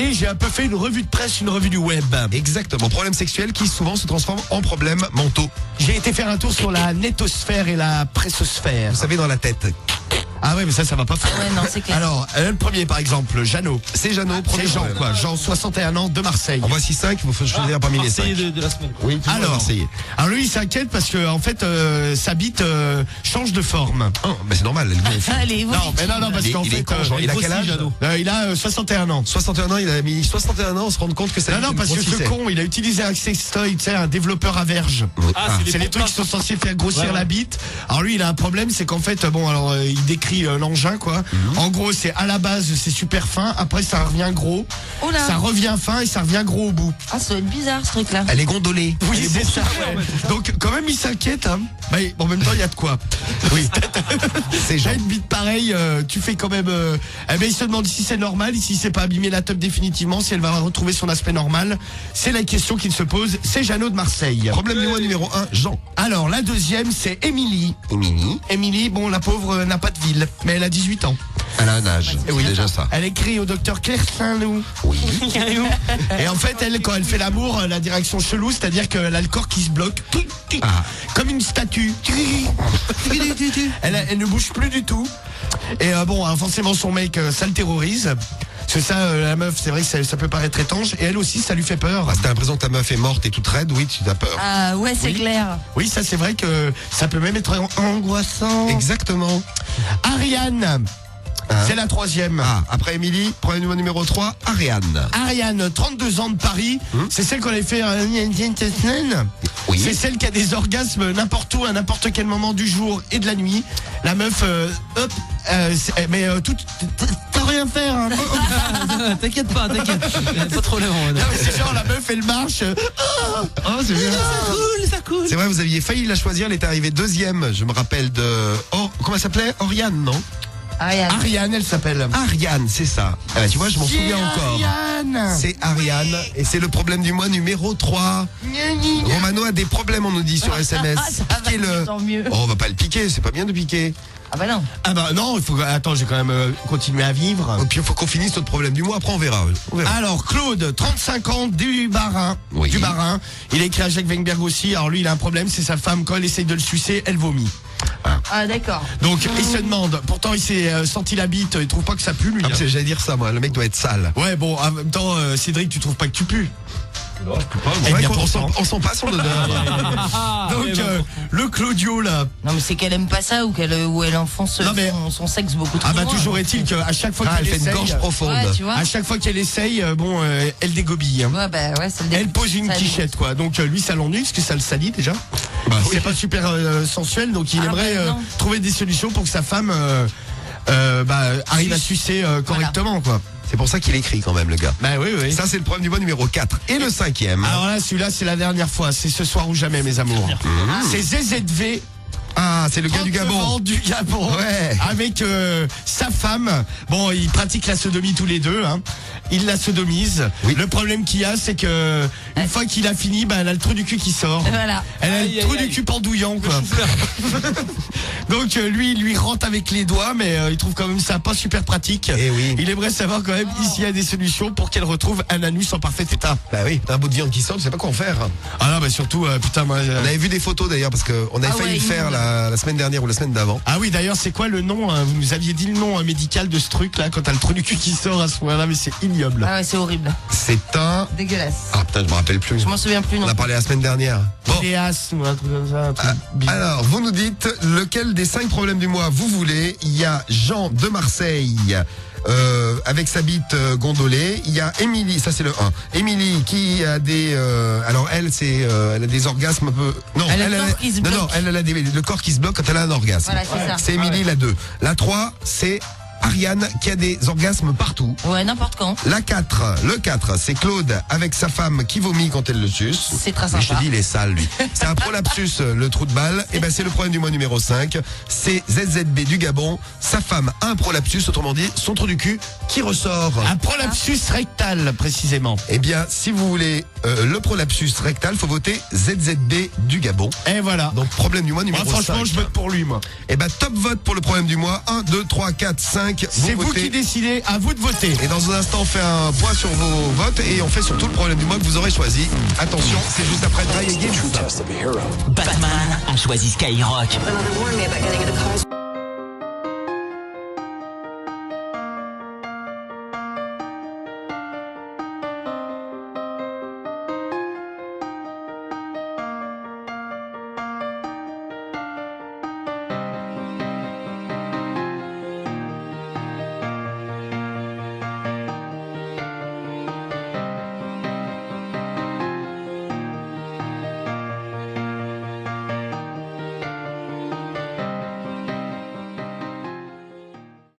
télé, j'ai un peu fait une revue de presse, une revue du web. Exactement. Problème sexuel qui souvent se transforme en problèmes mentaux. J'ai été faire un tour sur la nétosphère et la pressosphère. Vous savez, dans la tête. Ah ouais, mais ça va pas faire. Ouais, non, c'est clair. Alors, le premier par exemple, Jeannot. C'est Jeannot, premier C'est Jean, problème. quoi. Jean, 61 ans, de Marseille. En voici 5, il faut choisir parmi les 5. de la semaine. Oui, toujours Alors, Marseillais. alors lui, il s'inquiète parce que en fait, sa bite change de forme. Oh, mais c'est normal, elle gonfle. Allez, vous Non, mais non, parce Il est- qu'en il est fait, con, Jean. Il a quel âge il a 61 ans. 61 ans, il a mis 61 ans, on se rend compte que ça Non, parce que ce con, il a utilisé un sextoy, tu sais, un développeur à verge. Ah, C'est les trucs qui sont censés faire grossir Ouais. la bite. Alors lui, il a un problème, c'est qu'en fait, bon, alors il décrit l'engin, quoi. En gros, c'est à la base, c'est super fin. Après, ça revient gros. Oh là. Ça revient fin et ça revient gros au bout. Ah, ça doit être bizarre ce truc-là. Elle est gondolée. Oui, c'est ça. Donc, quand même, il s'inquiète. Hein. Mais en même temps, il y a de quoi. Oui. C'est Jean. J'ai une bite pareille, tu fais quand même. Eh ben, il se demande si c'est normal, si c'est pas abîmé la teub définitivement, si elle va retrouver son aspect normal. C'est la question qu'il se pose. C'est Jeannot de Marseille. Problème numéro 1, Jean. Alors, la deuxième, c'est Émilie. Émilie. Émilie, bon, la pauvre n'a pas de ville, mais elle a 18 ans. Elle a un âge. Oui. Déjà ça. Elle écrit au docteur Claire Saint-Loup. Oui. Et en fait, elle, quand elle fait l'amour, la direction chelou, c'est-à-dire qu'elle a le corps qui se bloque. Ah. Comme une statue. Elle ne bouge plus du tout. Et bon, hein, forcément, son mec, ça le terrorise. Parce que ça, la meuf, c'est vrai que ça peut paraître étrange. Et elle aussi, ça lui fait peur. Ah, si t'as l'impression que ta meuf est morte et toute raide, oui, tu as peur. Ah, ouais, c'est clair. Oui, ça, c'est vrai que ça peut même être angoissant. Exactement. Ariane. C'est la troisième. Ah, après Émilie, problème numéro 3, Ariane. Ariane, 32 ans de Paris. C'est celle qu'on avait fait Oui. C'est celle qui a des orgasmes n'importe où, à n'importe quel moment du jour et de la nuit. La meuf, hop, mais tout, t'as rien faire. Hein. T'inquiète pas, pas trop long. Non, mais c'est genre la meuf, elle marche. Oh, c'est bien. Ça coule. C'est vrai, vous aviez failli la choisir, elle est arrivée deuxième. Je me rappelle de. Oh, comment elle s'appelait? Oriane, non? Ariane, elle s'appelle. Ariane, c'est ça. Ah bah, tu vois, je m'en souviens encore. Ariane. C'est Ariane et c'est le problème du mois numéro 3. Romano a des problèmes, on nous dit sur SMS. Ça va, Piquez-le. tant mieux. Oh, on va pas le piquer, c'est pas bien de piquer. Ah bah non. Ah bah non, il faut. Attends, j'ai quand même continué à vivre. Et puis il faut qu'on finisse notre problème du mois, après on verra. On verra. Alors Claude, 35 ans, du Barin. Oui. Du Barin. Il a écrit à Jacques Weinberg aussi. Alors lui, il a un problème, c'est sa femme, quand elle essaye de le sucer, elle vomit. Ah, d'accord. Donc il se demande, pourtant il s'est senti la bite, il trouve pas que ça pue lui. Ah, hein. parce que j'allais dire ça, moi, le mec doit être sale. Ouais, bon, en même temps, Cédric, tu trouves pas que tu pues? C'est Eh vrai bien, qu'on pourtant. on sent pas son odeur. Donc le Claudio là. Non, mais c'est qu'elle aime pas ça ou où elle enfonce Non, mais- son sexe beaucoup trop Ah bah loin. toujours est-il qu'à chaque fois Ah, elle qu'elle fait une essaye, gorge profonde. Ouais, tu vois. à chaque fois qu'elle essaye, bon, elle dégobille. Hein. Ouais, bah ouais, c'est le Elle pose une ça- quichette quoi. Donc lui ça l'ennuie parce que ça le salit déjà. Bah, C'est oui. pas super sensuel, donc il Ah, aimerait bah, non. trouver des solutions pour que sa femme arrive à sucer correctement quoi. C'est pour ça qu'il écrit quand même, le gars. Bah oui oui. Ça, c'est le problème du mois numéro 4. Et le 5e. Alors là celui-là c'est la dernière fois, c'est ce soir ou jamais mes amours. C'est ZZV. Ah, c'est le gars du 39 Gabon. ans du Gabon. Ouais. Avec sa femme. Bon, ils pratiquent la sodomie tous les deux. Hein. Ils la sodomisent. Oui. Le problème qu'il y a, c'est que une fois qu'il a fini, bah, elle a le trou du cul qui sort. Voilà. Elle a Aïe, le trou aïe, du aïe. cul pendouillant, quoi. Donc lui, il lui rentre avec les doigts, mais il trouve quand même ça pas super pratique. Eh oui. Il aimerait savoir quand même s'il y a des solutions pour qu'elle retrouve un anus en parfait état. Bah oui, t'as un bout de viande qui sort, tu sais pas quoi en faire. Ah là, bah surtout, putain, moi. On avait vu des photos d'ailleurs, parce qu'on avait Ah failli ouais, le faire immonde. la semaine dernière ou la semaine d'avant. Ah oui, d'ailleurs, c'est quoi le nom hein? Vous nous aviez dit le nom médical de ce truc-là, quand t'as le trou du cul qui sort à ce moment-là, mais c'est ignoble. Ah ouais, c'est horrible. C'est un. Dégueulasse. Ah putain, je me rappelle plus. Je m'en souviens plus, non. On a parlé la semaine dernière. Bon. Péas ou un truc comme ça. Un truc bizarre. Alors, vous nous dites lequel des 5 problèmes du mois vous voulez. Il y a Jean de Marseille avec sa bite gondolée. Il y a Émilie, ça c'est le 1. Émilie qui a des... alors elle, elle a des orgasmes un peu... Non, Elle a le corps qui se non, bloque. non, elle a le corps qui se bloque quand elle a un orgasme. Voilà, c'est ça. C'est Émilie la 2. La 3, c'est Ariane qui a des orgasmes partout. Ouais, n'importe quand. La 4, le 4, c'est Claude avec sa femme qui vomit quand elle le suce. C'est très Mais je te sympa. dis, il est sale, lui. C'est un prolapsus, le trou de balle. Et ben, c'est le problème du mois numéro 5. C'est ZZB du Gabon. Sa femme a un prolapsus, autrement dit, son trou du cul qui ressort. Un prolapsus rectal, précisément. Eh bien, si vous voulez le prolapsus rectal, faut voter ZZB du Gabon. Et voilà. Donc problème du mois numéro Moi, franchement, 5. je vote pour lui, moi. Et bah top vote pour le problème du mois. 1, 2, 3, 4, 5. C'est vous votez. qui décidez, à vous de voter. Et dans un instant, on fait un point sur vos votes et on fait surtout le problème du mois que vous aurez choisi. Attention, c'est juste après Dry Again. Batman a choisi Skyrock. My mother warned me about getting into cars.